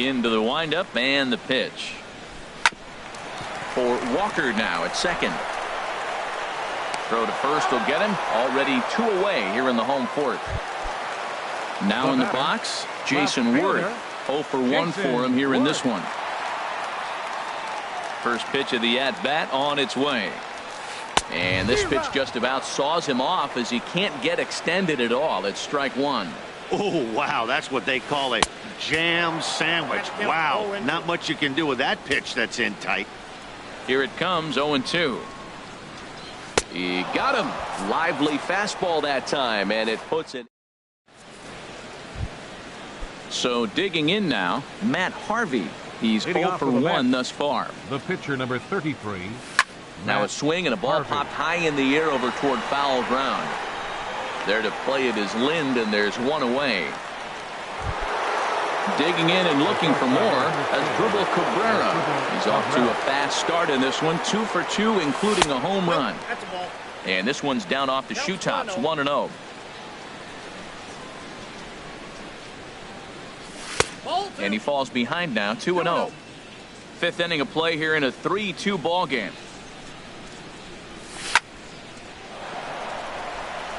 Into the windup and the pitch. For Walker now at second. Throw to first will get him. Already 2 away here in the home fourth. Now in the box, Jason Ward. 0 for 1 for him here in this one. First pitch of the at-bat on its way. And this pitch just about saws him off as he can't get extended at all. It's strike one. Oh, wow. That's what they call a jam sandwich. Wow. Not much you can do with that pitch that's in tight. Here it comes, 0-2. He got him. Lively fastball that time, and it puts it. So digging in now, Matt Harvey. He's 0 for 1 thus far. The pitcher, number 33. Now a swing and a ball popped high in the air over toward foul ground. There to play it is Lind, and there's 1 away. Digging in and looking for more as Dribble Cabrera. He's off to a fast start in this one. 2 for 2, including a home run. And this one's down off the shoe tops, 1-0. And he falls behind now, 2-0. Fifth inning of play here in a 3-2 ball game.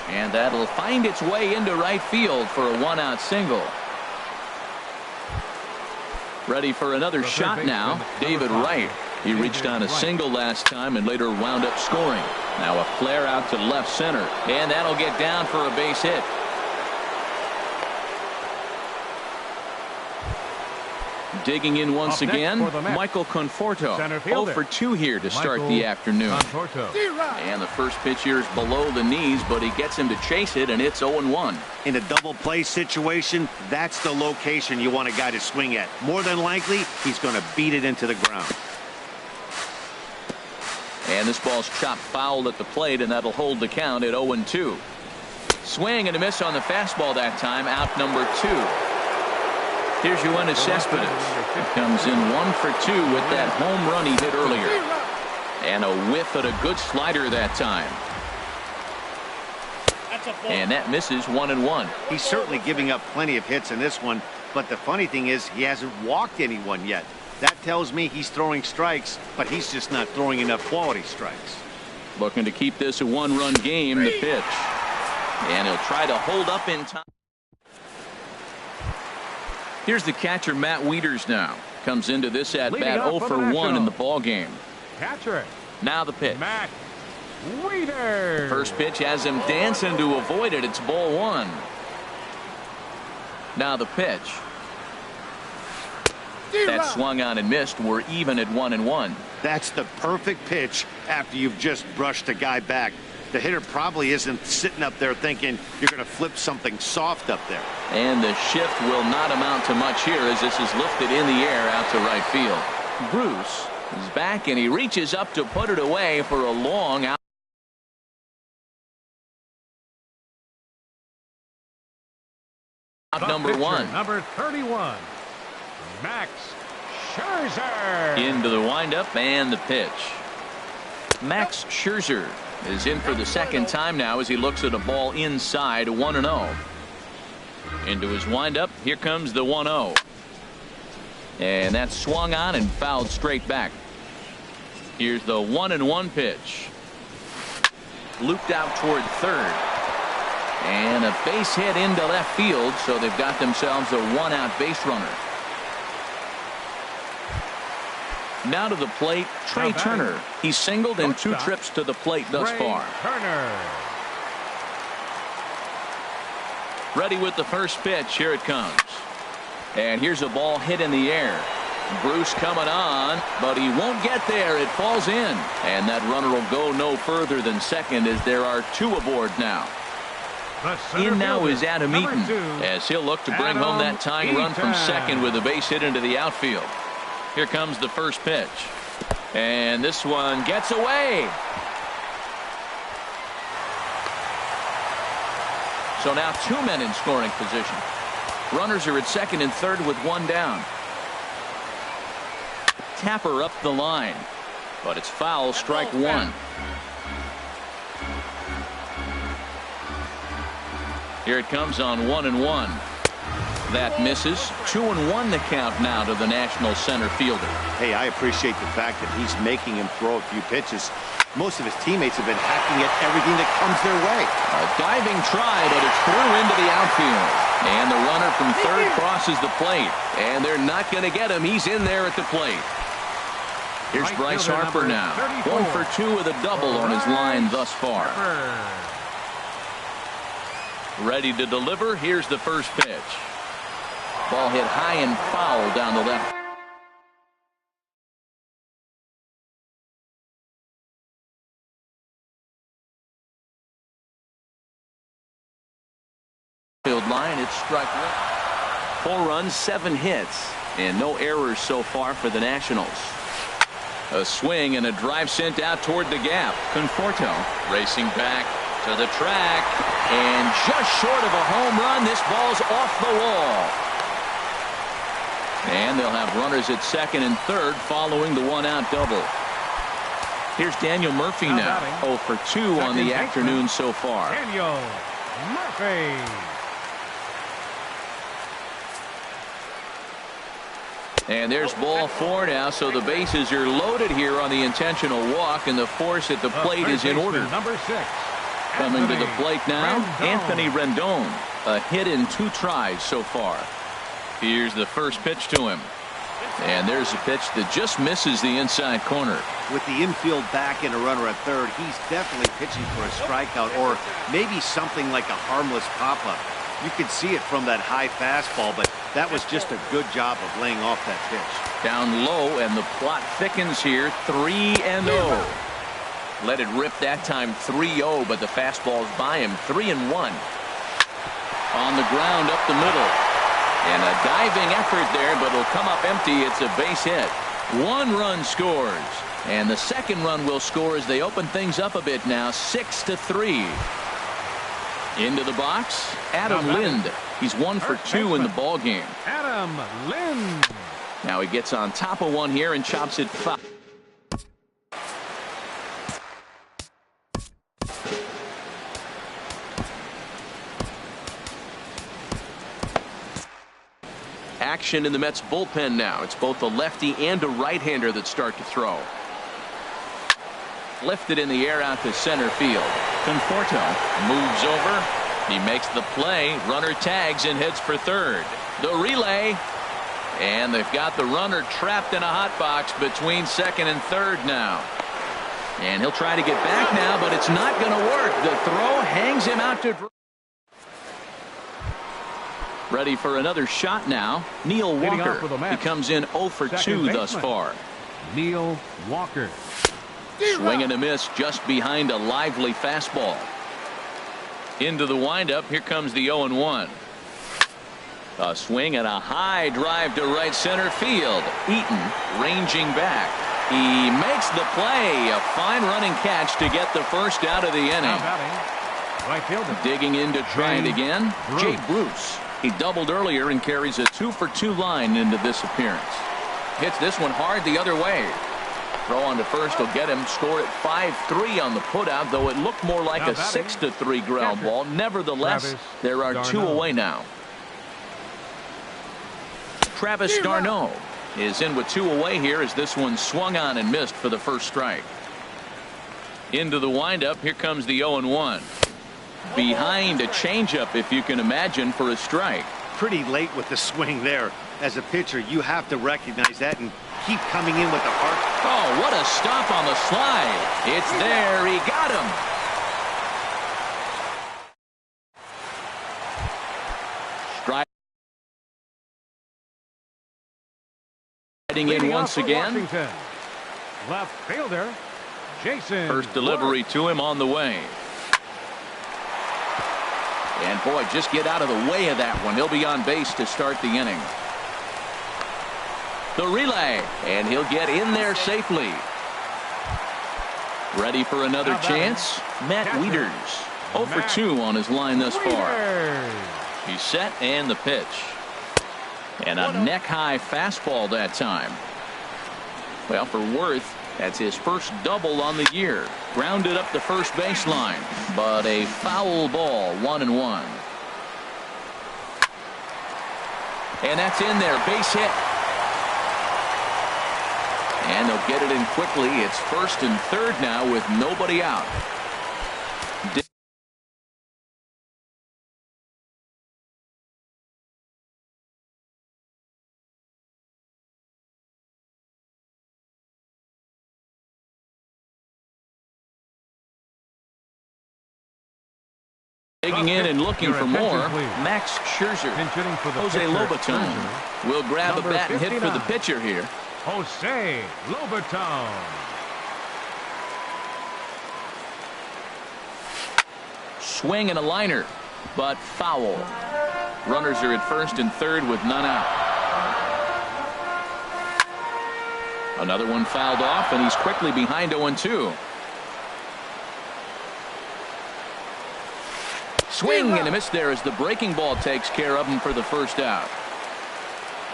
And that'll find its way into right field for a 1-out single. Ready for another shot now, David Wright. He reached on a single last time and later wound up scoring. Now a flare out to left center, and that'll get down for a base hit. Digging in once again, Michael Conforto. 0 for 2 here to start the afternoon. And the first pitch here is below the knees, but he gets him to chase it, and it's 0-1. In a double play situation, that's the location you want a guy to swing at. More than likely, he's going to beat it into the ground. And this ball's chopped foul at the plate, and that'll hold the count at 0-2. Swing and a miss on the fastball that time, out number 2. Here's Yoenis Cespedes. Comes in 1 for 2 with that home run he hit earlier. And a whiff at a good slider that time. And that misses 1-1. He's certainly giving up plenty of hits in this one, but the funny thing is he hasn't walked anyone yet. That tells me he's throwing strikes, but he's just not throwing enough quality strikes. Looking to keep this a 1-run game, the pitch. And he'll try to hold up in time. Here's the catcher, Matt Wieters now. Comes into this at-bat 0 for 1 in the ball game. Catcher. Now the pitch. Matt Wieters. First pitch has him dancing to avoid it. It's ball 1. Now the pitch. That swung on and missed. We're even at 1-1. That's the perfect pitch after you've just brushed a guy back. The hitter probably isn't sitting up there thinking you're going to flip something soft up there. And the shift will not amount to much here as this is lifted in the air out to right field. Bruce is back and he reaches up to put it away for a long out. Number 1. Number 31. Max Scherzer. Into the windup and the pitch. Max Scherzer is in for the second time now as he looks at a ball inside, 1-0. Into his windup, here comes the 1-0. And that's swung on and fouled straight back. Here's the 1-1 pitch. Looped out toward third. And a base hit into left field, so they've got themselves a 1-out base runner. Now to the plate, Trey Turner. He's singled in 2 trips to the plate thus far. Turner. Ready with the first pitch. Here it comes. And here's a ball hit in the air. Bruce coming on, but he won't get there. It falls in. And that runner will go no further than second as there are 2 aboard now. In now is Adam Eaton as he'll look to bring home that tying run from second with a base hit into the outfield. Here comes the first pitch. And this one gets away. So now 2 men in scoring position. Runners are at second and third with 1 down. Tapper up the line. But it's foul, strike 1. Here it comes on 1-1. That misses. 2-1 the count now to the National center fielder. Hey, I appreciate the fact that he's making him throw a few pitches. Most of his teammates have been hacking at everything that comes their way. A diving try, but it's through into the outfield. And the runner from third crosses the plate. And they're not going to get him. He's in there at the plate. Here's Bryce Harper now. 1 for 2 with a double on his line thus far. Ready to deliver. Here's the first pitch. Ball hit high and foul down the left field line. It's strike one. 4 runs, 7 hits, and no errors so far for the Nationals. A swing and a drive sent out toward the gap. Conforto racing back to the track, and just short of a home run. This ball's off the wall. And they'll have runners at second and third following the 1-out double. Here's Daniel Murphy now. 0 for 2 on the afternoon so far. Daniel Murphy. And there's ball 4 now, so the bases are loaded here on the intentional walk, and the force at the plate is in order. Number 6. Coming to the plate now, Anthony Rendon. A hit in 2 tries so far. Here's the first pitch to him. And there's a pitch that just misses the inside corner. With the infield back and a runner at third, he's definitely pitching for a strikeout or maybe something like a harmless pop-up. You could see it from that high fastball, but that was just a good job of laying off that pitch. Down low, and the plot thickens here. 3-0. Let it rip that time. 3-0, but the fastball's by him. 3-1. On the ground up the middle. And a diving effort there, but it'll come up empty. It's a base hit. 1 run scores. And the second run will score as they open things up a bit now. 6-3. Into the box, Adam Lind. He's 1 for 2 in the ball game. Adam Lind. Now he gets on top of one here and chops it foul. Action in the Mets bullpen now. It's both a lefty and a right-hander that start to throw. Lifted in the air out to center field. Conforto moves over. He makes the play. Runner tags and heads for third. The relay. And they've got the runner trapped in a hot box between second and third now. And he'll try to get back now, but it's not going to work. The throw hangs him out to dry. Ready for another shot now. Neil Walker. He comes in 0 for 2 thus far. Neil Walker. Swing and a miss just behind a lively fastball. Into the windup. Here comes the 0-1. A swing and a high drive to right center field. Eaton ranging back. He makes the play. A fine running catch to get the first out of the inning. Right fielder. Digging in to try it again. Jay Bruce. He doubled earlier and carries a 2 for 2 line into this appearance. Hits this one hard the other way. Throw on to first will get him. Score at 5-3 on the putout, though it looked more like a 6-3 ground ball. Nevertheless, there are 2 away now. Travis d'Arnaud is in with 2 away here as this one swung on and missed for the first strike. Into the windup. Here comes the 0-1. Behind a changeup, if you can imagine, for a strike. Pretty late with the swing there. As a pitcher, you have to recognize that and keep coming in with the heart. Oh, what a stop on the slide. It's there. He got him. Strike. Heading in once again. Washington. Left fielder, Jason. First delivery to him on the way. And boy, just get out of the way of that one. He'll be on base to start the inning. The relay, and he'll get in there safely. Ready for another chance? Matt Wieters. 0 for 2 on his line thus far. He's set and the pitch. And a neck-high fastball that time. Well, for Worth, that's his first double on the year. Grounded up the first baseline, but a foul ball. 1-1. And that's in there. Base hit. And they'll get it in quickly. It's first and third now with nobody out. Digging in and looking for more. Max Scherzer. Jose Lobaton will grab a bat and hit for the pitcher here. Jose Lobaton. Swing and a liner, but foul. Runners are at first and third with none out. Another one fouled off, and he's quickly behind 0-2. Swing and a miss there as the breaking ball takes care of him for the first out.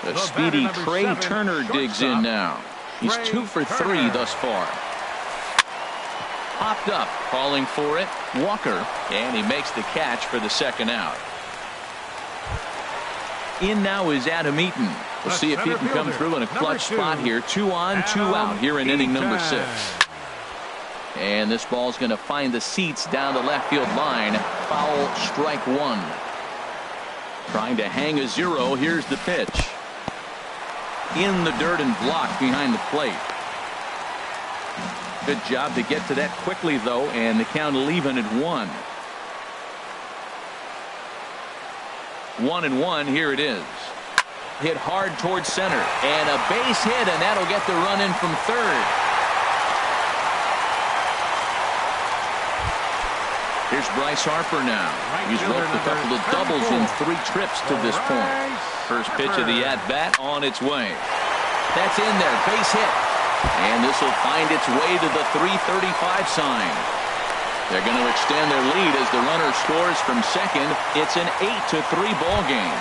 The speedy Trey Turner digs in now. He's 2 for 3 thus far. Popped up, calling for it. Walker, and he makes the catch for the second out. In now is Adam Eaton. We'll see if he can come through in a clutch spot here. 2 on, 2 out here in inning number 6. And this ball's going to find the seats down the left field line. Foul, strike 1. Trying to hang a 0. Here's the pitch. In the dirt and blocked behind the plate. Good job to get to that quickly, though, and the count will even at 1. 1-1. Here it is. Hit hard towards center, and a base hit, and that'll get the run in from third. Here's Bryce Harper now. He's roped a couple of doubles in 3 trips to this point. First pitch of the at-bat on its way. That's in there. Base hit. And this will find its way to the 335 sign. They're going to extend their lead as the runner scores from second. It's an 8-3 ball game.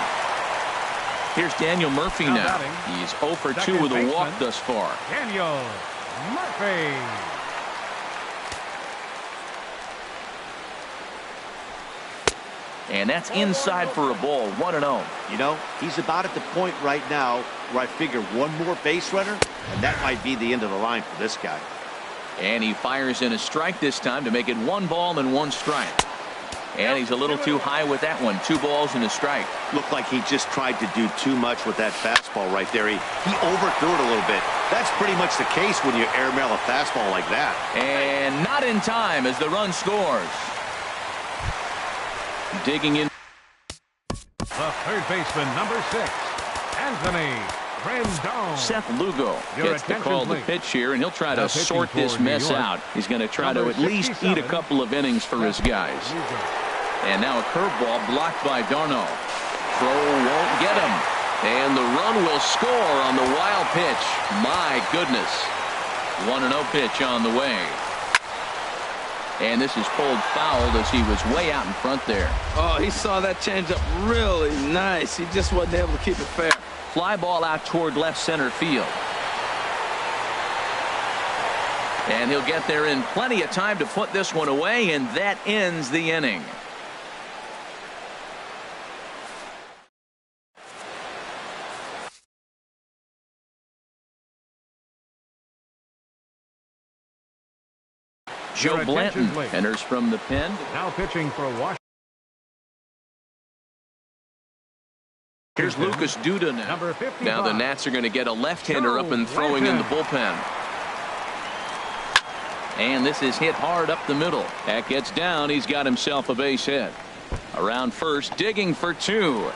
Here's Daniel Murphy now. He's 0 for 2 with a walk thus far. Daniel Murphy. And that's inside for a ball. 1-0. You know, he's about at the point right now where I figure one more base runner, and that might be the end of the line for this guy. And he fires in a strike this time to make it 1 ball and 1 strike. And he's a little too high with that one. 2 balls and a strike. Looked like he just tried to do too much with that fastball right there. He overthrew it a little bit. That's pretty much the case when you airmail a fastball like that. And not in time as the run scores. Digging in. The third baseman, number 6, Anthony Rendon. Seth Lugo gets to call the pitch here, and he'll try to sort this mess out. He's going to try to at least eat a couple of innings for his guys. And now a curveball blocked by Darno. Throw won't get him. And the run will score on the wild pitch. My goodness. 1-0 pitch on the way. And this is pulled fouled as he was way out in front there. Oh, he saw that changeup really nice. He just wasn't able to keep it fair. Fly ball out toward left center field. And he'll get there in plenty of time to put this one away, and that ends the inning. Joe Blanton enters from the pen. Now pitching for Washington. Here's Lucas Duda now. Now the Nats are going to get a left-hander up and throwing in the bullpen. And this is hit hard up the middle. That gets down. He's got himself a base hit. Around first, digging for 2.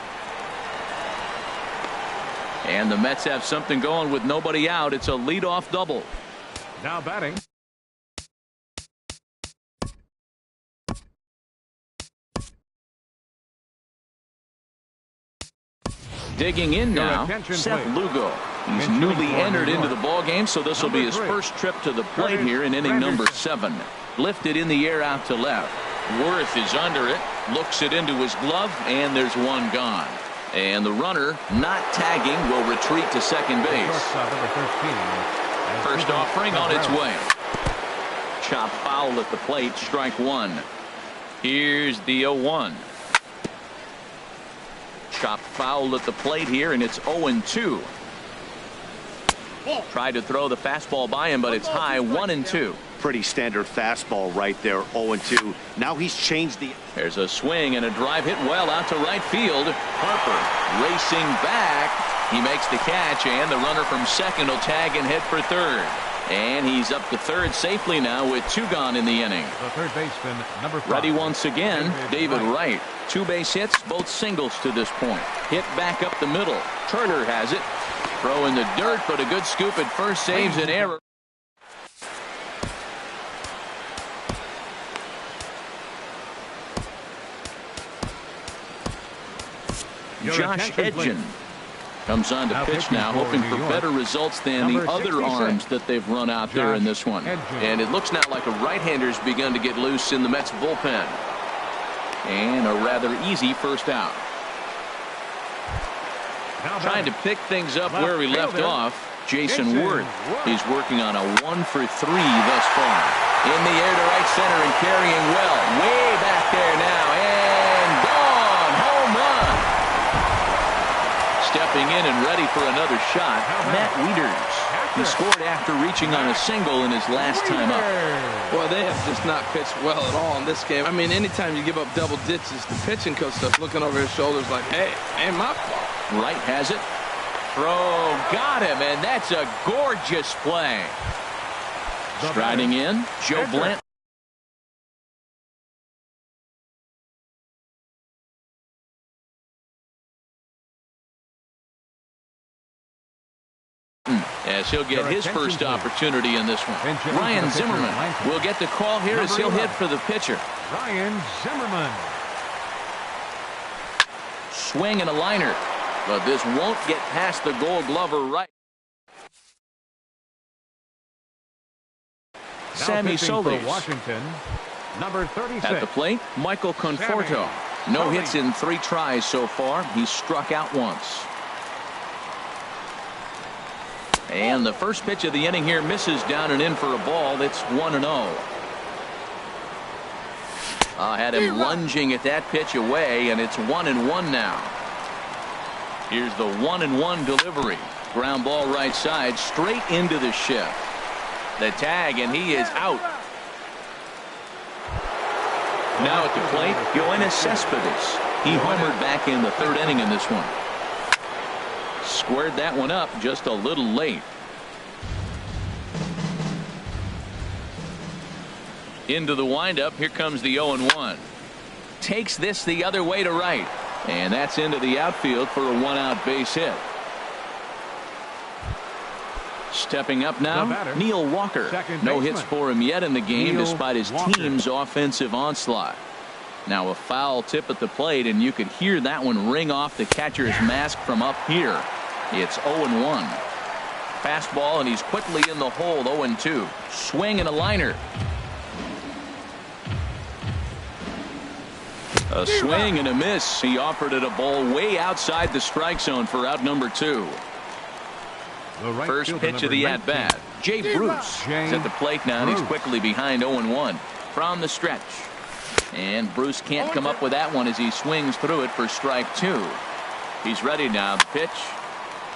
And the Mets have something going with nobody out. It's a leadoff double. Now batting. Digging in now, Seth Lugo. He's newly entered into the ball game, so this will be his first trip to the plate here in inning number 7. Lifted in the air out to left. Worth is under it, looks it into his glove, and there's one gone. And the runner, not tagging, will retreat to second base. First offering on its way. Chop foul at the plate, strike 1. Here's the 0-1. Chopped foul at the plate here, and it's 0-2. Tried to throw the fastball by him, but it's high, 1-2. Pretty standard fastball right there, 0-2. Now he's changed the... There's a swing and a drive hit well out to right field. Harper racing back. He makes the catch, and the runner from second will tag and head for third. And he's up to third safely now with 2 gone in the inning. The third baseman, number 5. Ready once again, David Wright. 2 base hits, both singles to this point. Hit back up the middle. Turner has it. Throw in the dirt, but a good scoop at first saves an error. Josh Edgen comes on to pitch now, hoping for better results than the other arms that they've run out there in this one. And it looks now like a right-hander's begun to get loose in the Mets bullpen. And a rather easy first out. Trying to pick things up where we left off, Jason Worth. He's working on a 1 for 3 thus far. In the air to right center and carrying well. Way back there now. And gone. Home run. Stepping in and ready for another shot, Matt Wieters. He scored after reaching on a single in his last time up. Well, they have just not pitched well at all in this game. I mean, anytime you give up double digits, the pitching coach starts looking over his shoulders like, hey, ain't my fault. Wright has it. Throw, got him, and that's a gorgeous play. Striding in, Joe Blanton. As he'll get his first opportunity in this one. Ryan Zimmerman will get the call here as he'll hit for the pitcher. Ryan Zimmerman. Swing and a liner, but this won't get past the Gold Glover right. Sammy Solis. Washington, number 36. At the plate, Michael Conforto. No hits in 3 tries so far. He's struck out once. And the first pitch of the inning here misses down and in for a ball. That's 1-0. Had him lunging at that pitch away, and it's 1-1 now. Here's the 1-1 delivery. Ground ball right side, straight into the shift. The tag, and he is out. Now at the plate, Yoenis Cespedes. He homered back in the 3rd inning in this one. Squared that one up just a little late. Into the windup. Here comes the 0-1. Takes this the other way to right. And that's into the outfield for a 1-out base hit. Stepping up now, Neil Walker. No hits for him yet in the game despite his team's offensive onslaught. Now a foul tip at the plate, and you could hear that one ring off the catcher's mask from up here. It's 0-1. Fastball, and he's quickly in the hole. 0-2. Swing and a liner. A swing and a miss. He offered it a ball way outside the strike zone for out number 2. First pitch of the at-bat. Jay Bruce is at the plate now, and he's quickly behind 0-1 from the stretch. And Bruce can't come up with that one as he swings through it for strike 2. He's ready now. The pitch.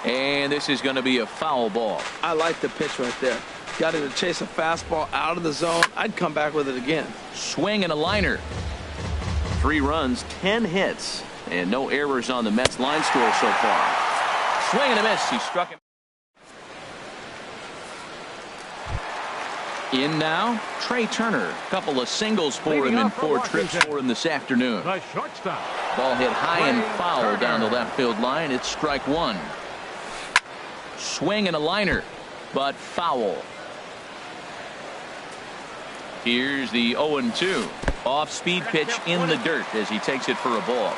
And this is going to be a foul ball. I like the pitch right there. Got him to chase a fastball out of the zone. I'd come back with it again. Swing and a liner. 3 runs, 10 hits, and no errors on the Mets line score so far. Swing and a miss. He struck him. In now, Trey Turner. A couple of singles for him in 4 trips for him this afternoon. The shortstop. Ball hit high and foul down the left field line. It's strike 1. Swing and a liner, but foul. Here's the 0-2. Off-speed pitch in the dirt as he takes it for a ball.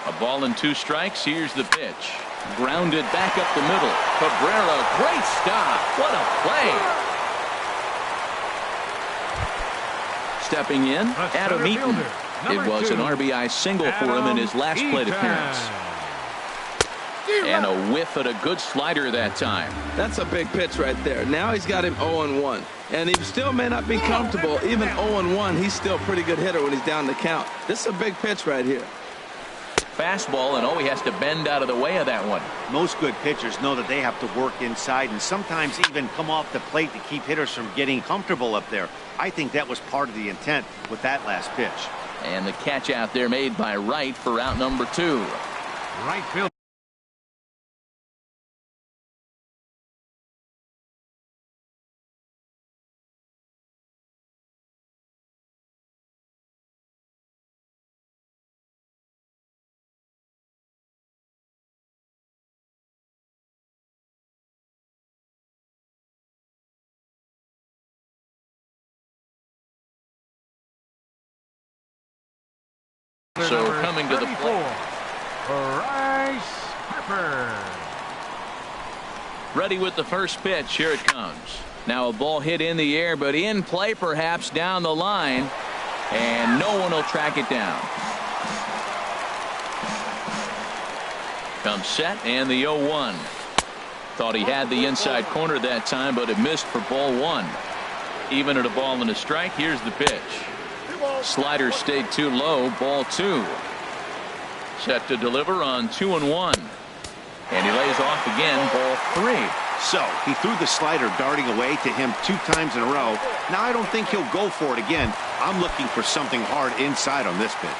A ball and 2 strikes. Here's the pitch. Grounded back up the middle. Cabrera, great stop. What a play. Stepping in, Adam Eaton. It was an RBI single for him in his last plate appearance. And a whiff at a good slider that time. That's a big pitch right there. Now he's got him 0-1. And he still may not be comfortable. Even 0-1, he's still a pretty good hitter when he's down the count. This is a big pitch right here. fastball, and he has to bend out of the way of that one. Most good pitchers know that they have to work inside and sometimes even come off the plate to keep hitters from getting comfortable up there. I think that was part of the intent with that last pitch. And the catch out there made by Wright for out number 2. Right field. So coming to the plate, Bryce Harper. ready with the first pitch. Here it comes. Now a ball hit in the air, but in play perhaps down the line, and no one will track it down. Comes set, and the 0-1. Thought he had the inside corner that time, but it missed for ball 1. Even at a ball and a strike, here's the pitch. Slider stayed too low, ball 2. Set to deliver on 2-1. And he lays off again, ball 3. So he threw the slider darting away to him 2 times in a row. Now I don't think he'll go for it again. I'm looking for something hard inside on this pitch.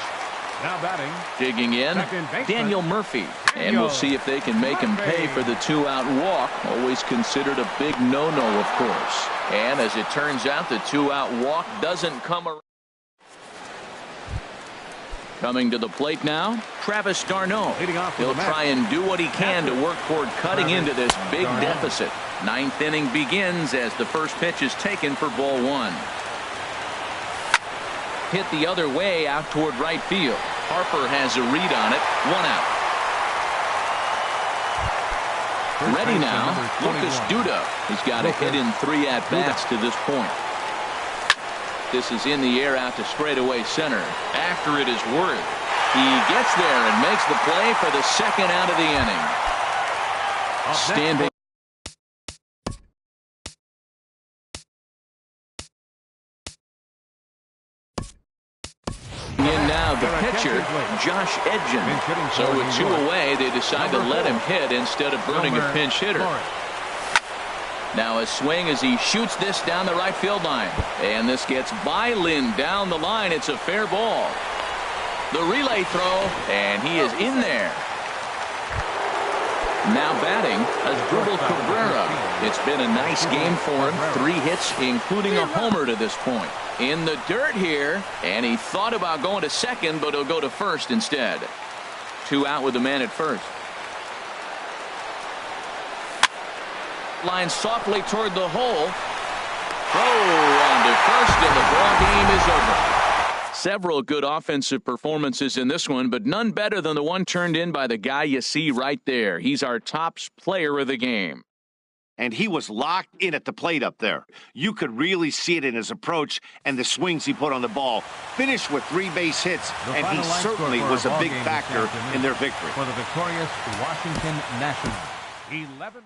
Now batting. Digging in, Daniel Murphy. And we'll see if they can make him pay for the 2-out walk. Always considered a big no-no, of course. And as it turns out, the 2-out walk doesn't come around. Coming to the plate now, Travis d'Arnaud. He'll try and do what he can to work toward cutting into this big deficit. 9th inning begins as the first pitch is taken for ball 1. Hit the other way out toward right field. Harper has a read on it. 1 out. Ready now, Lucas Duda. He's got a hit in 3 at-bats to this point. This is in the air out to straightaway center. After it is Worth. He gets there and makes the play for the 2nd out of the inning. Standing. In now the pitcher, Josh Edgen. So with 2 away, they decide to let him hit instead of burning a pinch hitter. Now a swing as he shoots this down the right field line. And this gets by Lynn down the line. It's a fair ball. The relay throw, and he is in there. Now batting, Asdrubal Cabrera. It's been a nice game for him. 3 hits, including a homer to this point. In the dirt here, and he thought about going to second, but he'll go to first instead. 2 out with the man at first. Line softly toward the hole. Throw on to first, and the ball game is over. Several good offensive performances in this one, but none better than the one turned in by the guy you see right there. He's our top player of the game. And he was locked in at the plate up there. You could really see it in his approach and the swings he put on the ball. Finished with 3 base hits, and he certainly was a big factor in their victory. For the victorious Washington Nationals. 11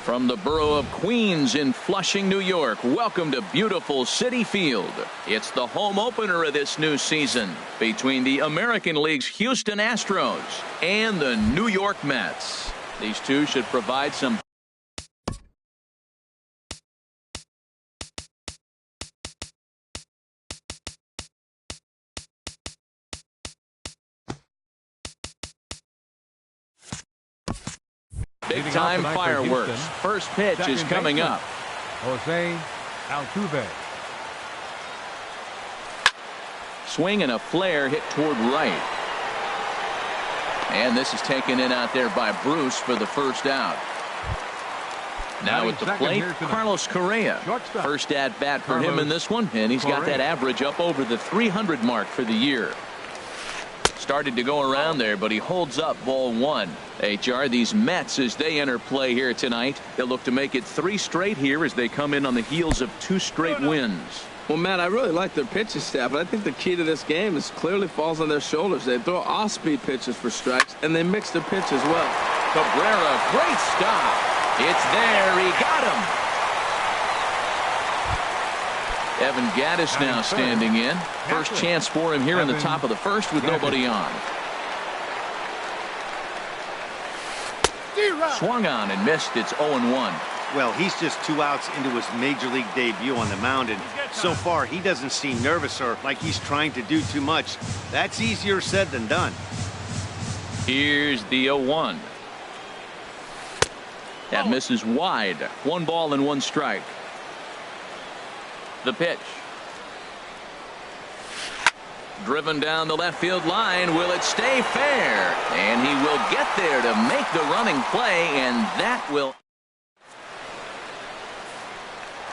From the borough of Queens in Flushing, New York, welcome to beautiful Citi Field. It's the home opener of this new season between the American League's Houston Astros and the New York Mets. These two should provide some big-time fireworks. First pitch is coming up. Jose Altuve. Swing and a flare hit toward right. And this is taken in out there by Bruce for the first out. Now at the plate, Carlos Correa. First at bat for him in this one, and he's got that average up over the 300 mark for the year. Started to go around there, but he holds up ball one. HR, these Mets, as they enter play here tonight, they'll look to make it 3 straight here as they come in on the heels of 2 straight wins. Well, Matt, I really like their pitching staff, but I think the key to this game is clearly falls on their shoulders. They throw off-speed pitches for strikes, and they mix the pitch as well. Cabrera, great stop. It's there. He got him. Evan Gattis now standing in. First chance for him here in the top of the first with nobody on. Swung on and missed. It's 0-1. Well, he's just 2 outs into his major league debut on the mound, and so far he doesn't seem nervous or like he's trying to do too much. That's easier said than done. Here's the 0-1. That misses wide. 1 ball and 1 strike. The pitch. Driven down the left field line. Will it stay fair? And he will get there to make the running play, and that will.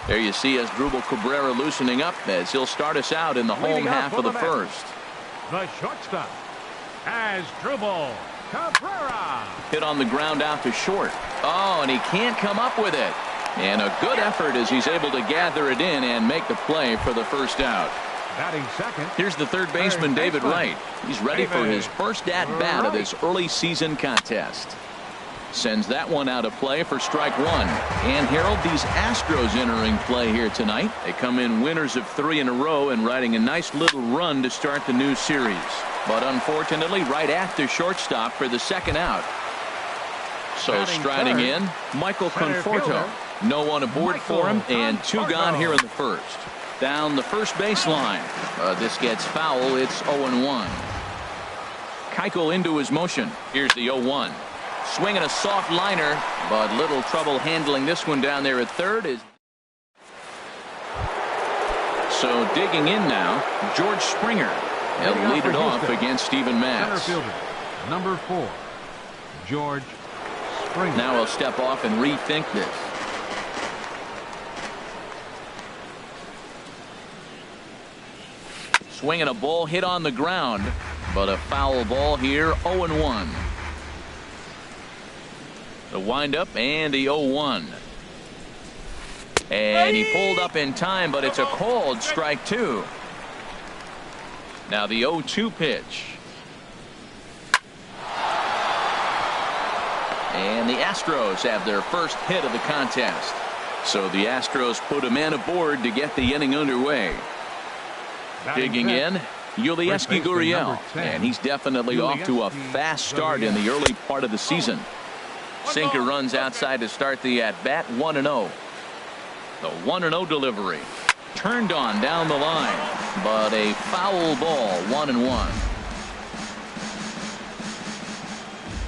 There you see Asdrubal Cabrera loosening up as he'll start us out in the home half of the first. The shortstop, Asdrubal Cabrera. Hit on the ground out to short. Oh, and he can't come up with it. And a good effort as he's able to gather it in and make the play for the first out. Batting second. Here's the third baseman, David Wright. He's ready for his first at-bat of this early season contest. Sends that one out of play for strike 1. And Harold, these Astros entering play here tonight. They come in winners of 3 in a row and riding a nice little run to start the new series. But unfortunately, right at the shortstop for the second out. So striding in, Michael Conforto. No one aboard for him, and 2 gone here in the first. Down the first baseline. This gets foul. It's 0-1. Keuchel into his motion. Here's the 0-1. Swinging a soft liner, but little trouble handling this one down there at third. So digging in now, George Springer. He'll lead it off against Steven Matz. Center fielder, number 4, George Springer. Now he'll step off and rethink this. Swinging a ball hit on the ground, but a foul ball here. 0-1. The windup and the 0-1. And he pulled up in time, but it's a called strike 2. Now the 0-2 pitch. And the Astros have their first hit of the contest. So the Astros put a man aboard to get the inning underway. Digging in, Yulieski Gurriel, and he's definitely off to a fast start in the early part of the season. Sinker runs outside to start the at-bat. 1-0. The 1-0 delivery. Turned on down the line, but a foul ball. 1-1.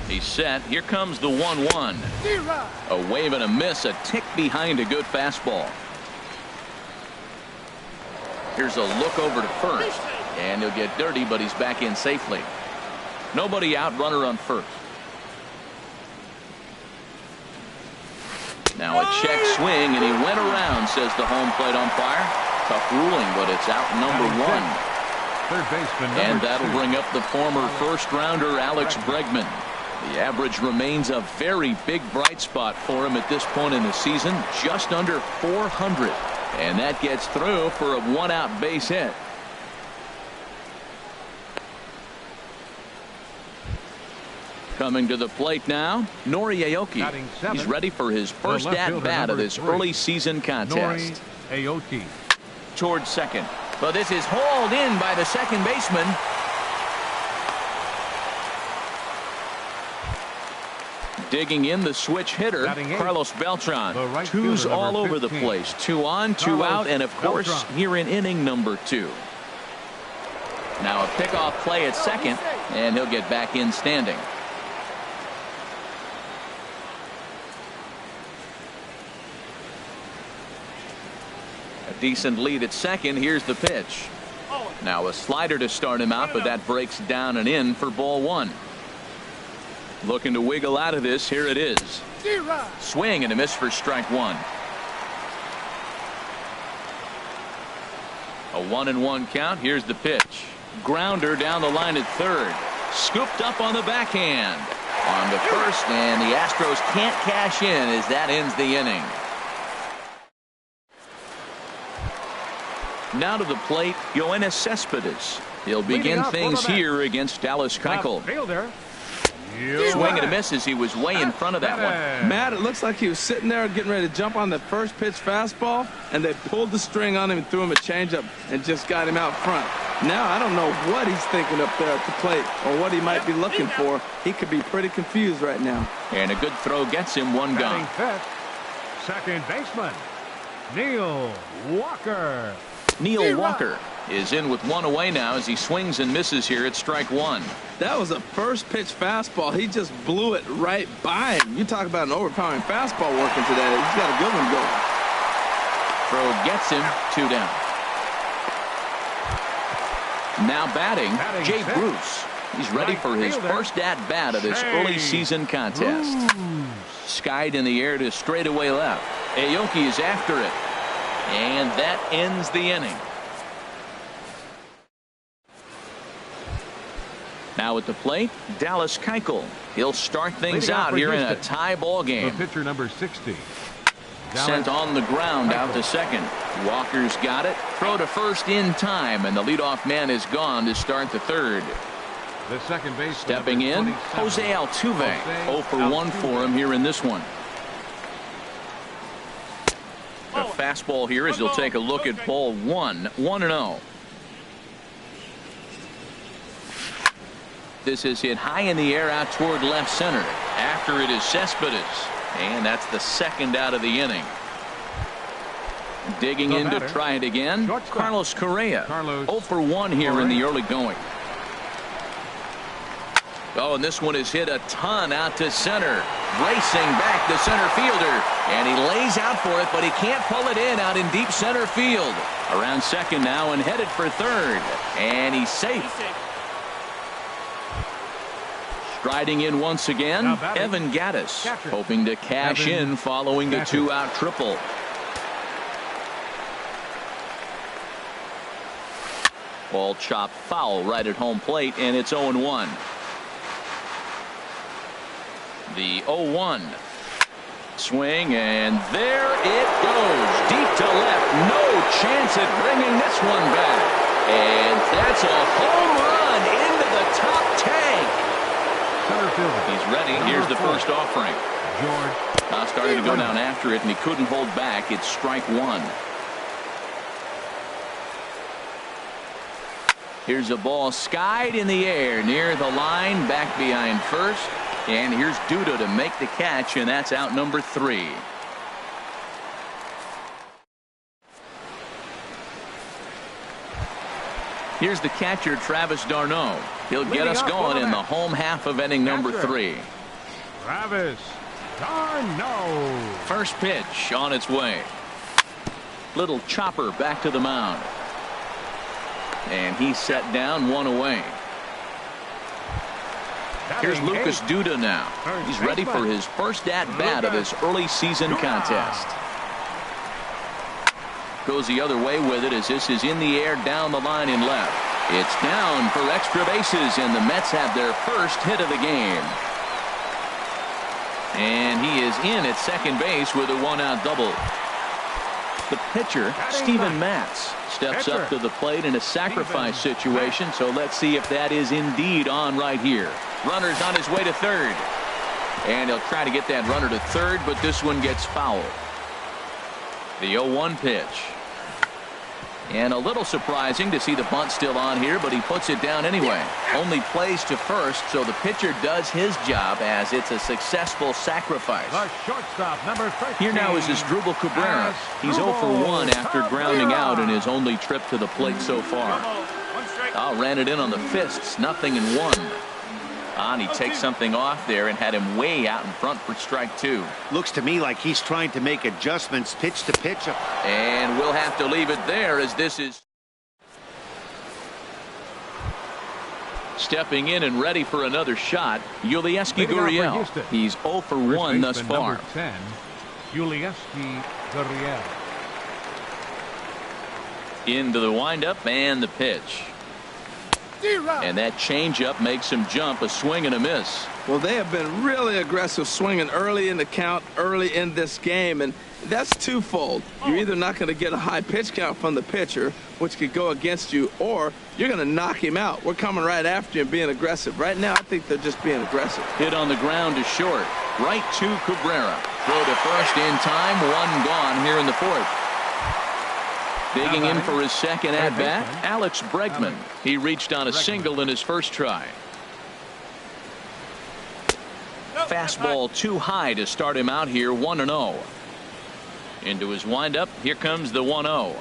He's set. Here comes the 1-1. A wave and a miss, a tick behind a good fastball. Here's a look over to first, and he'll get dirty, but he's back in safely. Nobody out, runner on first. Now a check swing, and he went around, says the home plate umpire. Tough ruling, but it's out number 1. Third baseman, and that'll bring up the former first-rounder Alex Bregman. The average remains a very big bright spot for him at this point in the season, just under 400. And that gets through for a 1-out base hit. Coming to the plate now, Nori Aoki. He's ready for his first at-bat of this early season contest. Aoki. Towards second. But this is hauled in by the second baseman. Digging in the switch hitter, Carlos Beltran. Twos all over the place. 2 on, 2 out, and of course, here in inning number 2. Now a pickoff play at second, and he'll get back in standing. A decent lead at second. Here's the pitch. Now a slider to start him out, but that breaks down and in for ball 1. Looking to wiggle out of this. Here it is. Swing and a miss for strike 1. A 1-1 count. Here's the pitch. Grounder down the line at third. Scooped up on the backhand. On the first, and the Astros can't cash in as that ends the inning. Now to the plate, Yoenis Cespedes. He'll begin things here against Dallas Keuchel. Swing and a miss as he was way in front of that one. Matt, it looks like he was sitting there getting ready to jump on the first pitch fastball, and they pulled the string on him and threw him a changeup and just got him out front. Now I don't know what he's thinking up there at the plate or what he might be looking for. He could be pretty confused right now. And a good throw gets him one gone. Second baseman, Neil Walker. Neil Walker is in with 1 away now as he swings and misses here at strike 1. That was a first pitch fastball. He just blew it right by him. You talk about an overpowering fastball working today. He's got a good one going. Throw gets him 2 down. Now batting, Jay Bruce. He's ready for his first at-bat of this early season contest. Skied in the air to straightaway left. Aoki is after it. And that ends the inning. Now at the plate, Dallas Keuchel. He'll start things out here in a tie ball game. Pitcher number 60. Sent on the ground out to second. Walker's got it. Throw to first in time, and the leadoff man is gone to start the third. The second base. Stepping in, Jose Altuve. 0 for 1 for him here in this one. A fastball here as he'll take a look at ball 1. 1-0. This is hit high in the air out toward left center. After it is Cespedes. And that's the second out of the inning. Digging in to try it again, Carlos Correa. 0 for 1 here in the early going. Oh, and this one is hit a ton out to center. Racing back the center fielder. And he lays out for it, but he can't pull it in out in deep center field. Around second now and headed for third. And he's safe. Striding in once again, Evan Gattis, hoping to cash in following the 2-out triple. Ball chopped foul right at home plate, and it's 0-1. The 0-1. Swing, and there it goes. Deep to left. No chance at bringing this one back. And that's a home run into the top tank. He's ready. Here's the first offering. Starting to go down after it, and he couldn't hold back. It's strike 1. Here's a ball skied in the air near the line, back behind first. And here's Duda to make the catch, and that's out number 3. Here's the catcher, Travis d'Arnaud. He'll get us going in the home half of inning number 3. Travis d'Arnaud. First pitch on its way. Little chopper back to the mound. And he's set down 1 away. Here's Lucas Duda now. He's ready for his first at-bat of this early season contest. Goes the other way with it as this is in the air down the line in left. It's down for extra bases, and the Mets have their first hit of the game. And he is in at second base with a 1-out double. The pitcher, Steven Matz, steps up to the plate in a sacrifice situation, so let's see if that is indeed on right here. Runner's on his way to third. And he'll try to get that runner to third, but this one gets fouled. The 0-1 pitch. And a little surprising to see the bunt still on here, but he puts it down anyway. Only plays to first, so the pitcher does his job as it's a successful sacrifice. The shortstop, number 13. Here now is Asdrubal Cabrera. He's 0 for 1 after grounding out in his only trip to the plate so far. Ran it in on the fists, 0-1. And he takes something off there and had him way out in front for strike 2. Looks to me like he's trying to make adjustments pitch to pitch. And we'll have to leave it there as this is stepping in and ready for another shot. Yulieski Gurriel. He's 0 for 1 thus far. Number 10, Yulieski Gurriel. Into the windup and the pitch. And that changeup makes him jump, a swing and a miss. Well, they have been really aggressive swinging early in the count, early in this game, and that's twofold. You're either not going to get a high pitch count from the pitcher, which could go against you, or you're going to knock him out. We're coming right after you and being aggressive. Right now, I think they're just being aggressive. Hit on the ground to short. Right to Cabrera. Throw to first in time. One gone here in the fourth. Digging in for his second at-bat, Alex Bregman. He reached on a single in his first try. Fastball too high to start him out here, 1-0. Into his windup, here comes the 1-0.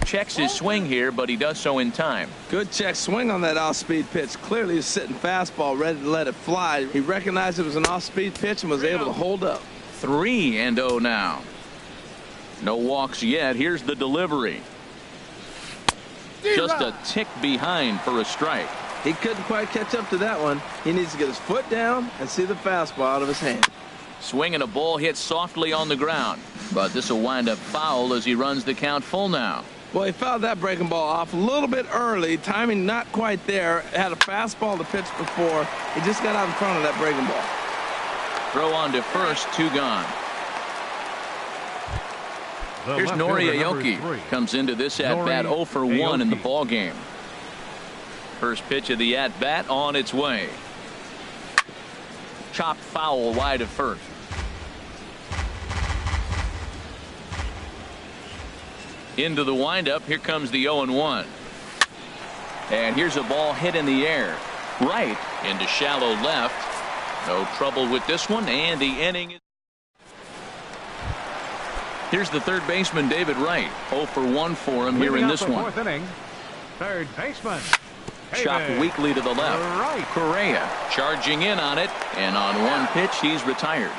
Checks his swing here, but he does so in time. Good check swing on that off-speed pitch. Clearly he's sitting fastball, ready to let it fly. He recognized it was an off-speed pitch and was able to hold up. 3-0 now. No walks yet. Here's the delivery. Just a tick behind for a strike. He couldn't quite catch up to that one. He needs to get his foot down and see the fastball out of his hand. Swing and a ball hit softly on the ground. But this will wind up foul as he runs the count full now. Well, he fouled that breaking ball off a little bit early. Timing not quite there. Had a fastball to pitch before. He just got out in front of that breaking ball. Throw on to first, 2 gone. Here's Nori Aoki. Comes into this at-bat 0 for 1 in the ball game. First pitch of the at-bat on its way. Chopped foul wide of first. Into the windup. Here comes the 0-1. And here's a ball hit in the air. Right into shallow left. No trouble with this one, and the inning is. Here's the third baseman, David Wright. 0 for 1 for him here in this one. Fourth inning, third baseman. Chopped weakly to the left. Correa charging in on it, and on one pitch, he's retired.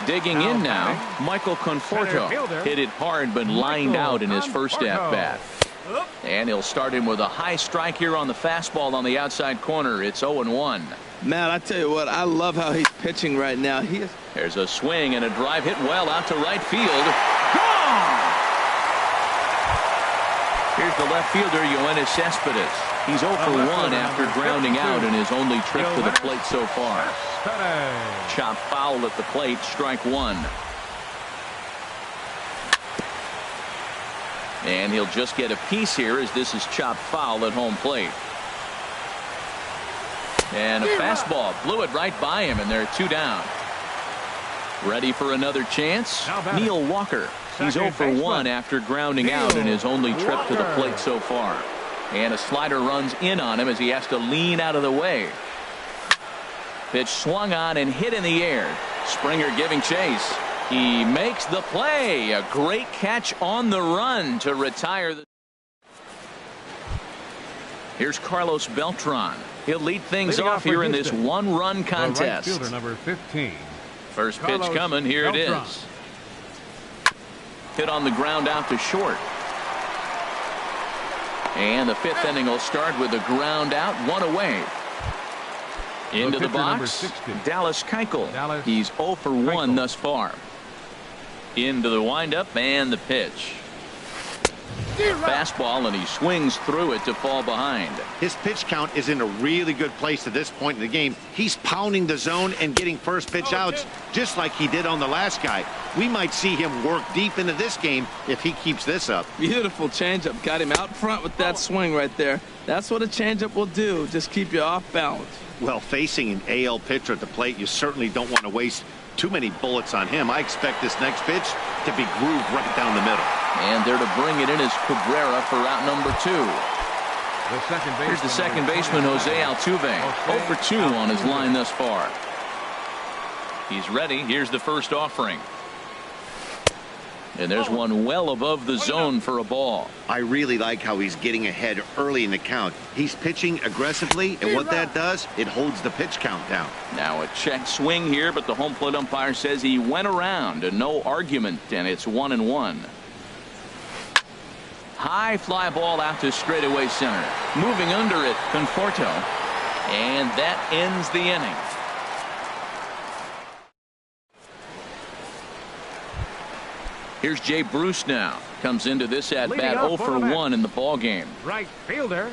Digging in now, Michael Conforto. Hit it hard, but lined out in his first at-bat. And he'll start him with a high strike here on the fastball on the outside corner. It's 0-1. Man, I tell you what, I love how he's pitching right now. There's a swing and a drive hit well out to right field. Gone! Here's the left fielder, Yoenis Cespedes. He's 0 for 1 after grounding out in his only trip to the plate so far. Chop foul at the plate, strike 1. And he'll just get a piece here as this is chopped foul at home plate. And a fastball blew it right by him, and they're 2 down. Ready for another chance? Neil Walker. He's 0 for 1 after grounding out in his only trip to the plate so far. And a slider runs in on him as he has to lean out of the way. Pitch swung on and hit in the air. Springer giving chase. He makes the play. A great catch on the run to retire. Here's Carlos Beltran. He'll lead things off here in this one-run contest. Right fielder, number 15. First pitch coming. Here it is. Hit on the ground out to short. And the 5th inning will start with a ground out, 1 away. Into the box, Dallas Keuchel. He's 0 for 1 thus far. Into the windup and the pitch. Fastball, and he swings through it to fall behind. His pitch count is in a really good place at this point in the game. He's pounding the zone and getting first pitch outs just like he did on the last guy. We might see him work deep into this game if he keeps this up. Beautiful changeup. Got him out front with that swing right there. That's what a changeup will do. Just keep you off balance. Well, facing an AL pitcher at the plate, you certainly don't want to waste too many bullets on him. I expect this next pitch to be grooved right down the middle. And there to bring it in is Cabrera for out number 2. Here's the second baseman, Jose Altuve. 0 for 2 on his line thus far. He's ready. Here's the first offering. And there's one well above the zone for a ball. I really like how he's getting ahead early in the count. He's pitching aggressively, and what that does, it holds the pitch count down. Now a check swing here, but the home plate umpire says he went around, and no argument, and it's 1-1. High fly ball out to straightaway center. Moving under it, Conforto. And that ends the inning. Here's Jay Bruce now. Comes into this at bat 0 for 1 in the ball game. Right fielder.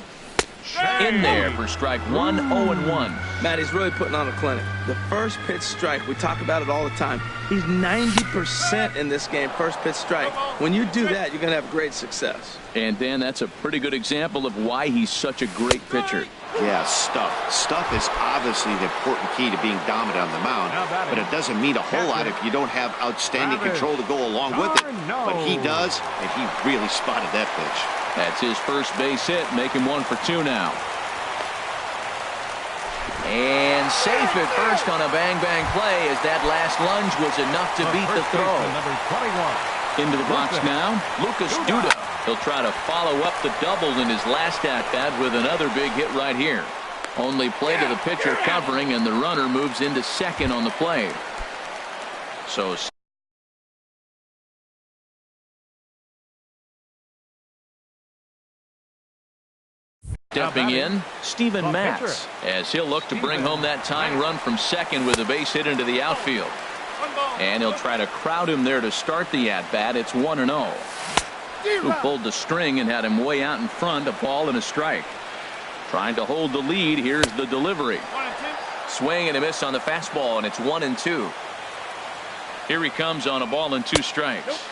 In there for strike 1, 0-1. Matt, he's really putting on a clinic. The first pitch strike, we talk about it all the time. He's 90% in this game, first pitch strike. When you do that, you're going to have great success. And Dan, that's a pretty good example of why he's such a great pitcher. Yeah, stuff. Stuff is obviously the important key to being dominant on the mound, but it doesn't mean a whole lot if you don't have outstanding control to go along with it. But he does, and he really spotted that pitch. That's his first base hit, making 1 for 2 now. And safe at first on a bang-bang play as that last lunge was enough to beat the throw. Into the box now, Lucas Duda. He'll try to follow up the double in his last at-bat with another big hit right here. Only play to the pitcher covering, and the runner moves into second on the play. So stepping in, Steven Matz, as he'll look to bring home that tying run from second with a base hit into the outfield. And he'll try to crowd him there to start the at-bat. It's 1-0. Who pulled the string and had him way out in front, a ball and a strike. Trying to hold the lead. Here's the delivery. Swing and a miss on the fastball, and it's 1-2. Here he comes on a ball and 2 strikes.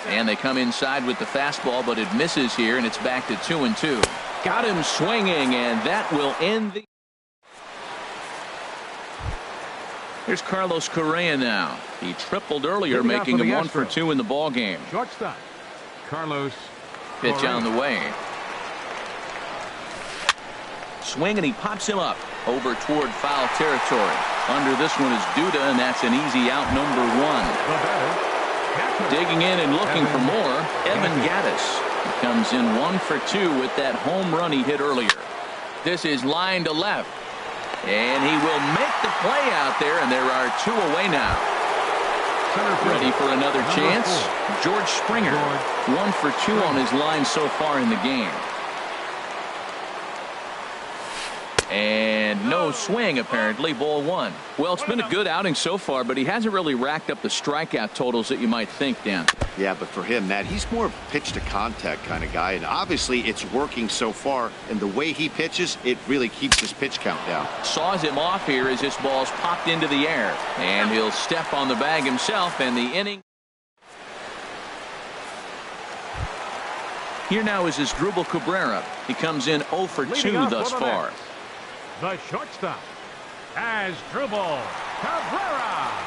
And they come inside with the fastball, but it misses here, and it's back to 2-2. Got him swinging, and that will end the... Here's Carlos Correa now. He tripled earlier, making him 1 for 2 in the ball game. Shortstop Carlos. Pitch on the way. Swing, and he pops him up over toward foul territory. Under this one is Duda, and that's an easy out, number 1. Digging in and looking for more, Evan Gattis. He comes in 1 for 2 with that home run he hit earlier. This is line to left. And he will make the play out there, and there are 2 away now. Ready for another chance. George Springer, 1 for 2 on his line so far in the game. And no swing, apparently. Ball 1. Well, it's been a good outing so far, but he hasn't really racked up the strikeout totals that you might think, Dan. Yeah, but for him, Matt, he's more of a pitch to contact kind of guy, and obviously it's working so far, and the way he pitches, it really keeps his pitch count down. Saws him off here as this ball's popped into the air, and he'll step on the bag himself, and the inning. Here now is Asdrubal Cabrera. He comes in 0 for 2 thus far. The shortstop, Asdrubal Cabrera.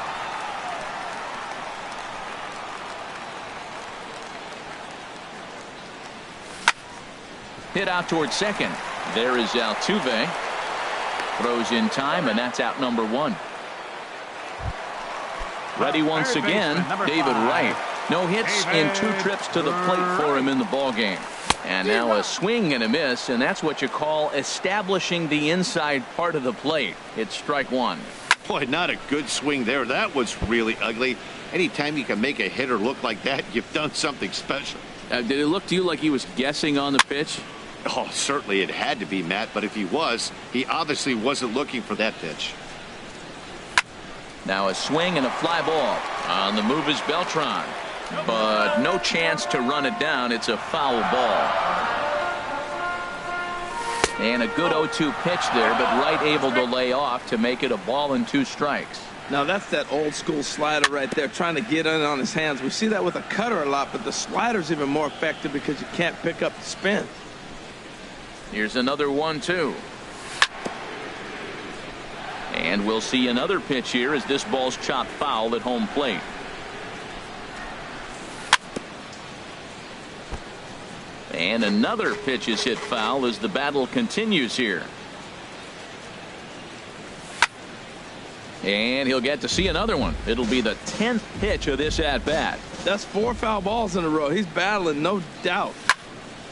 Hit out towards second. There is Altuve. Throws in time, and that's out number 1. Ready once again, David Wright. No hits in 2 trips to the plate for him in the ball game. And now a swing and a miss, and that's what you call establishing the inside part of the plate. It's strike 1. Boy, not a good swing there. That was really ugly. Anytime you can make a hitter look like that, you've done something special. Did it look to you like he was guessing on the pitch? Oh, certainly it had to be, Matt, but if he was, he obviously wasn't looking for that pitch. Now a swing and a fly ball. On the move is Beltran. but no chance to run it down. It's a foul ball. And a good 0-2 pitch there, but Wright able to lay off to make it a ball and 2 strikes. Now that's that old school slider right there, trying to get in on his hands. We see that with a cutter a lot, but the slider's even more effective because you can't pick up the spin. Here's another 1-2. And we'll see another pitch here as this ball's chopped foul at home plate. And another pitch is hit foul as the battle continues here. And he'll get to see another one. It'll be the 10th pitch of this at-bat. That's 4 foul balls in a row. He's battling, no doubt.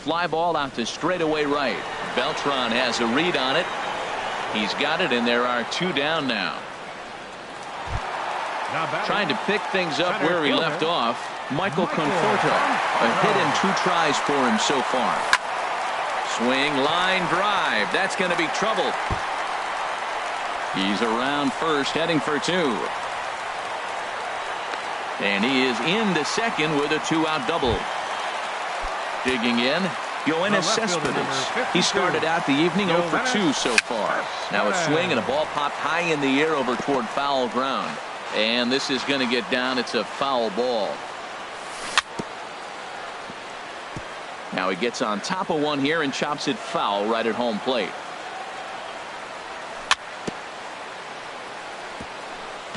Fly ball out to straightaway right. Beltran has a read on it. He's got it, and there are 2 down now. Trying to pick things up where he left off, Michael Conforto. A hit in 2 tries for him so far. Swing, line drive. That's going to be trouble. He's around first, heading for 2. And he is into second with a 2-out double. Digging in, Yoenis Cespedes. He started out the evening 0 for 2 so far. Now a swing and a ball popped high in the air over toward foul ground. And this is going to get down. It's a foul ball. Now he gets on top of one here and chops it foul right at home plate.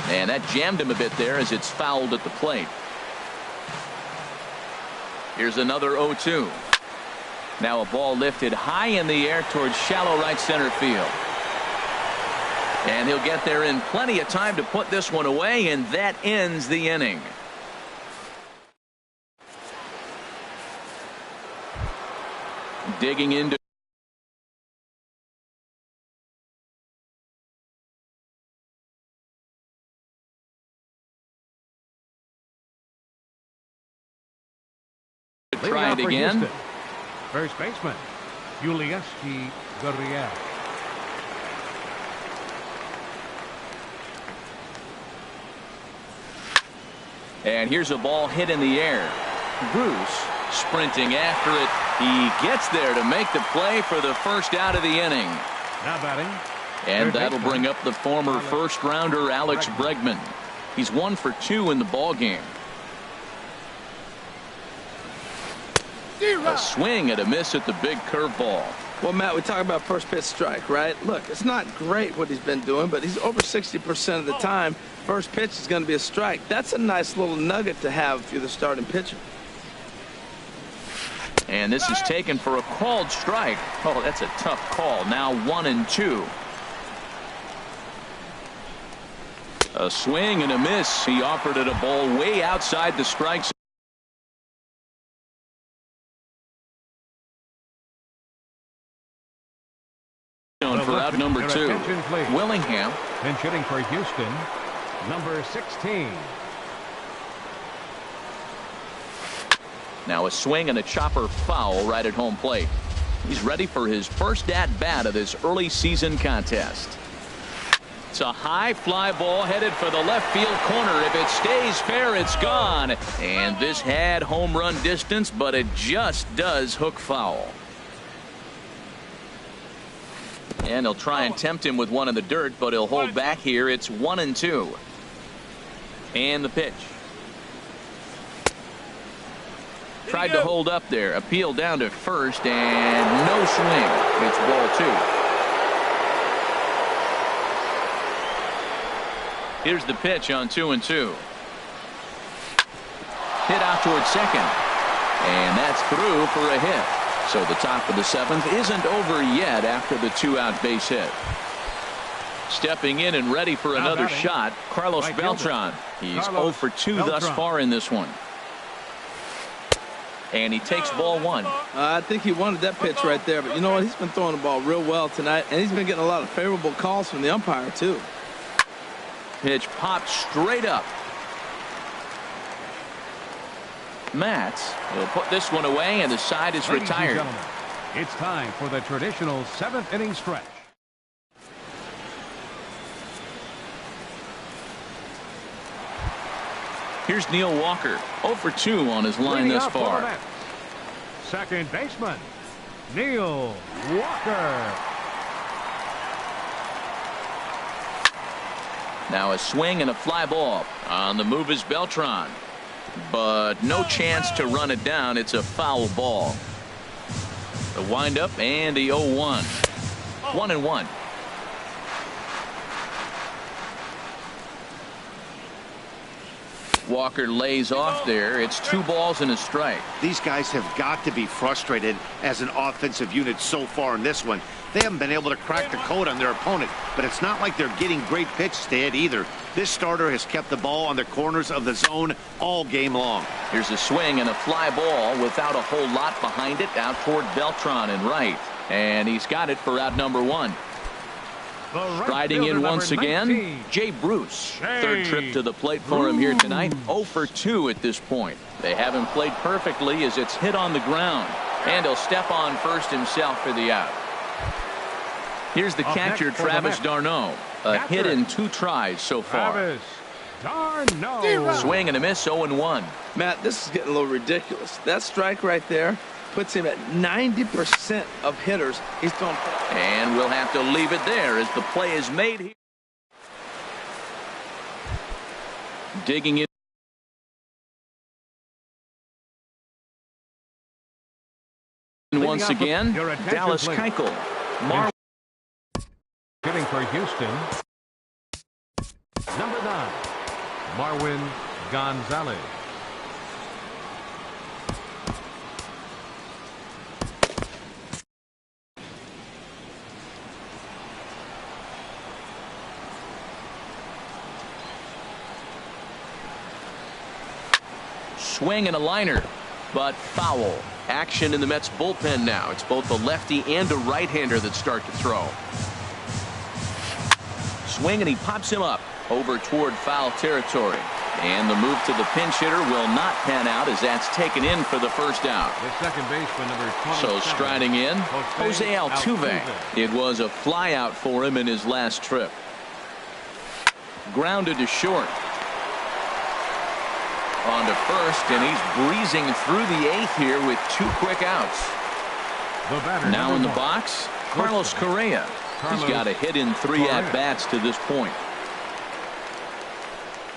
And that jammed him a bit there as it's fouled at the plate. Here's another 0-2. Now a ball lifted high in the air towards shallow right center field. And he'll get there in plenty of time to put this one away, and that ends the inning. Digging into try it again. Houston. First baseman, Yulieski Gurriel. And here's a ball hit in the air. Bruce sprinting after it. He gets there to make the play for the first out of the inning. Now batting. And that'll bring up the former first-rounder Alex Bregman. He's 1 for 2 in the ball game. A swing and a miss at the big curveball. Well, Matt, we talk about first pitch strike, right? Look, it's not great what he's been doing, but he's over 60% of the time. First pitch is going to be a strike. That's a nice little nugget to have if you're the starting pitcher. And this is taken for a called strike. Oh, that's a tough call. Now 1-2. A swing and a miss. He offered it a ball way outside the strike zone. For out number 2. Willingham. Pinch hitting for Houston, number 16. Now a swing and a chopper foul right at home plate. He's ready for his first at-bat of this early season contest. It's a high fly ball headed for the left field corner. If it stays fair, it's gone. And this had home run distance, but it just does hook foul. And he'll try and tempt him with one in the dirt, but he'll hold back here. It's 1-2. And the pitch. Tried to hold up there. Appeal down to first, and no swing. It's ball 2. Here's the pitch on 2-2. Hit out towards second. And that's through for a hit. So the top of the 7th isn't over yet after the 2-out base hit. Stepping in and ready for another shot, Carlos Beltran. He's 0 for 2 thus far in this one. And he takes ball 1. I think he wanted that pitch right there, but you know what? He's been throwing the ball real well tonight, and he's been getting a lot of favorable calls from the umpire, too. Pitch popped straight up. Matz will put this one away, and the side is retired. It's time for the traditional 7th inning stretch. Here's Neil Walker, 0 for 2 on his line thus far. Second baseman, Neil Walker. Now a swing and a fly ball. On the move is Beltran, but no chance to run it down. It's a foul ball. The windup and the 0-1. 1-1. Walker lays off there. It's 2 balls and a strike. These guys have got to be frustrated as an offensive unit so far in this one. They haven't been able to crack the code on their opponent, but it's not like they're getting great pitches to hit either. This starter has kept the ball on the corners of the zone all game long. Here's a swing and a fly ball without a whole lot behind it, out toward Beltran and right. And he's got it for out number 1. Striding in once again, Jay Bruce. Third trip to the plate for him here tonight. 0 for 2 at this point. They haven't played perfectly as it's hit on the ground. And he'll step on first himself for the out. Here's the catcher, Travis d'Arnaud. A hit in 2 tries so far. Swing and a miss, 0-1. Matt, this is getting a little ridiculous. That strike right there puts him at 90% of hitters he's thrown. And we'll have to leave it there as the play is made here. Digging in. Once again, Dallas Keuchel. Hitting for Houston, number 9, Marwin Gonzalez. Swing and a liner, but foul. Action in the Mets bullpen now. It's both a lefty and a right-hander that start to throw. Swing and he pops him up over toward foul territory. And the move to the pinch hitter will not pan out as that's taken in for the first out. The second baseman, number 27. So striding in, Jose Altuve. It was a fly out for him in his last trip. Grounded to short. On to first, and he's breezing through the 8th here with 2 quick outs. Now in the box, Carlos Correa. He's got a hit in 3 at-bats to this point.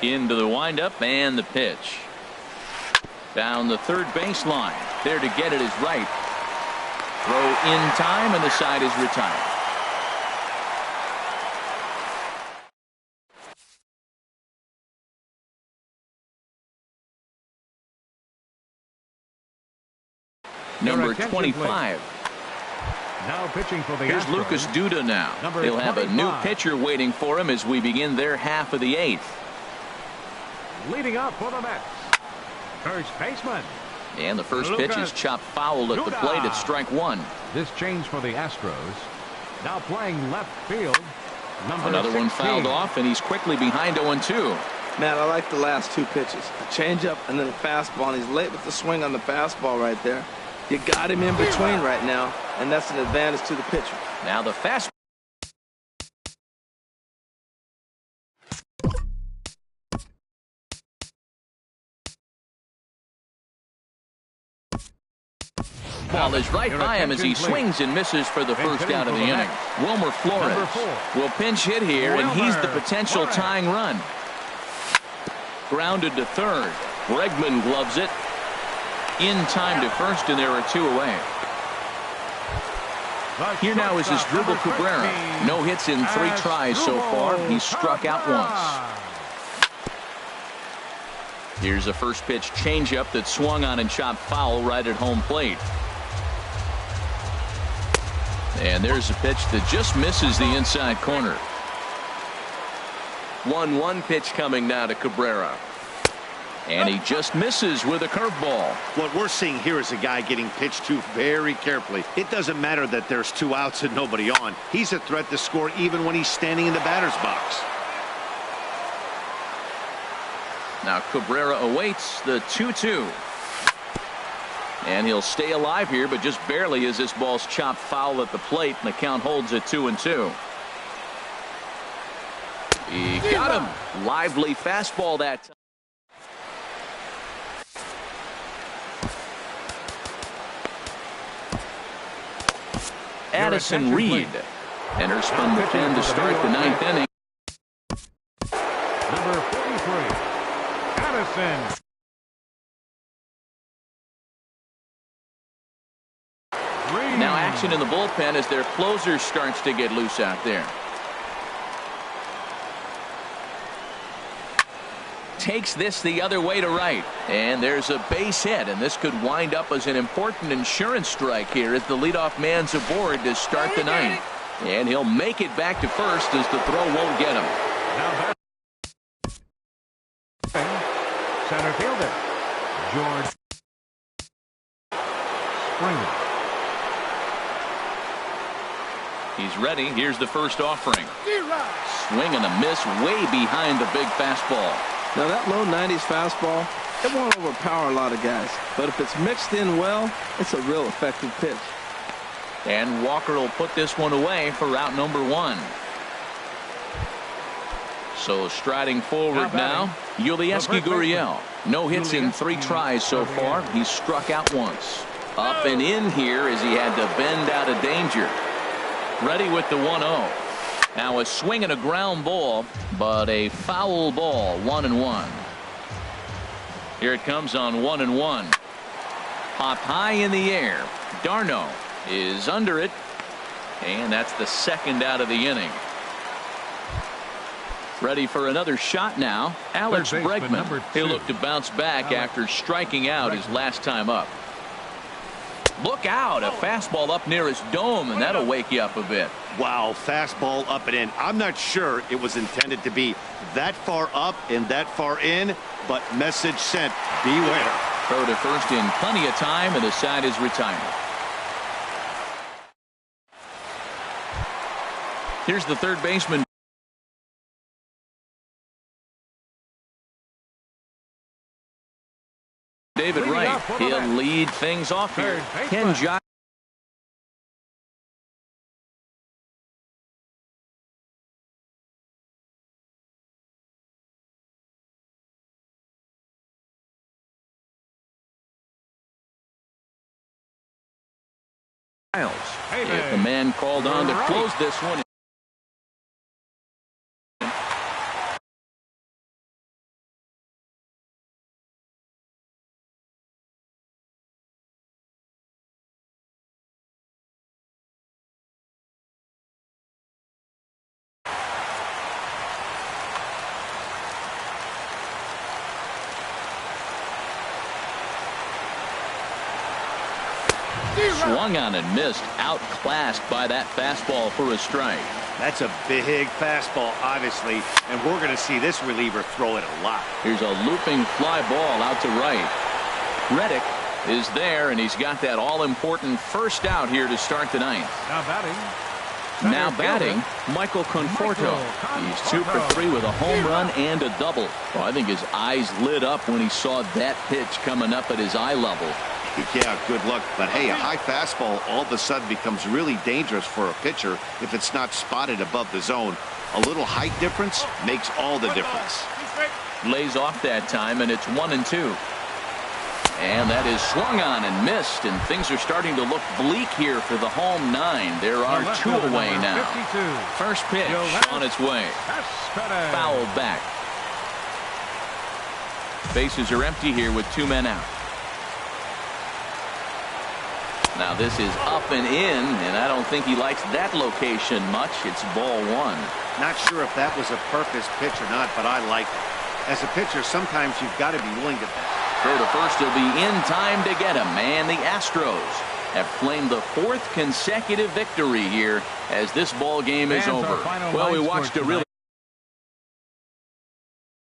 Into the windup and the pitch. Down the third baseline. There to get it is right. Throw in time, and the side is retired. Number 25. Now pitching for the Here's Astros. Lucas Duda now. Number He'll have a new 25. pitcher waiting for him as we begin their half of the 8th. Leading up for the Mets, first baseman. And the first pitch is chopped foul at the plate at strike 1. This change for the Astros. Now playing left field, number Another 16. one fouled off, and he's quickly behind 0-2. Matt, I like the last 2 pitches. A changeup and then a fastball, and he's late with the swing on the fastball right there. You got him in between right now, and that's an advantage to the pitcher. Now the fastball. Ball is right by him as he swings and misses for the first out of the inning. Wilmer Flores will pinch hit here, and he's the potential tying run. Grounded to third. Bregman gloves it. In time to first, and there are 2 away. Here now is Asdrubal Cabrera. No hits in 3 tries so far. He's struck out once. Here's a first pitch changeup that swung on and chopped foul right at home plate. And there's a pitch that just misses the inside corner. 1-1 pitch coming now to Cabrera. And he just misses with a curveball. What we're seeing here is a guy getting pitched to very carefully. It doesn't matter that there's 2 outs and nobody on. He's a threat to score even when he's standing in the batter's box. Now Cabrera awaits the 2-2. And he'll stay alive here, but just barely as this ball's chopped foul at the plate, and the count holds at 2-2. He got him. Lively fastball that time. Addison Reed. Enters from the pen to start the ninth inning. Number 43, Addison. Now action in the bullpen as their closer starts to get loose out there. Takes this the other way to right, and there's a base hit, and this could wind up as an important insurance strike here as the leadoff man's aboard to start the ninth. And he'll make it back to first as the throw won't get him. Now center fielder George Springer. He's ready. Here's the first offering. Swing and a miss way behind the big fastball. Now that low 90s fastball, it won't overpower a lot of guys. But if it's mixed in well, it's a real effective pitch. And Walker will put this one away for route number one. So striding forward now, Yulieski Gurriel. No hits in 3 tries so far. He's struck out once. Up and in here as he had to bend out of danger. Ready with the 1-0. Now a swing and a ground ball, but a foul ball, 1-1. Here it comes on 1-1. Popped high in the air. Darno is under it, and that's the second out of the inning. Ready for another shot now, Alex Bregman. He'll look to bounce back after striking out his last time up. Look out, a fastball up near his dome, and that'll wake you up a bit. Wow, fastball up and in. I'm not sure it was intended to be that far up and that far in, but message sent, beware. Throw to first in plenty of time, and the side is retired. Here's the third baseman. David Wright. He'll lead things off here. Ken Giles. If the man called on to close this one. Swung on and missed, outclassed by that fastball for a strike. That's a big fastball, obviously, and we're going to see this reliever throw it a lot. Here's a looping fly ball out to right. Reddick is there, and he's got that all-important first out here to start the ninth. Now batting, Michael Conforto. He's 2 for 3 with a home run and a double. Well, I think his eyes lit up when he saw that pitch coming up at his eye level. Yeah, good luck. But hey, a high fastball all of a sudden becomes really dangerous for a pitcher if it's not spotted above the zone. A little height difference makes all the difference. Lays off that time, and it's 1-2. And that is swung on and missed, and things are starting to look bleak here for the home 9. There are 2 away now. First pitch on its way. Fouled back. Bases are empty here with 2 men out. Now this is up and in, and I don't think he likes that location much. It's ball 1. Not sure if that was a purpose pitch or not, but I like it. As a pitcher, sometimes you've got to be willing to... Throw to first will be in time to get him, and the Astros have claimed the 4th consecutive victory here as this ball game is over. Well, we watched a really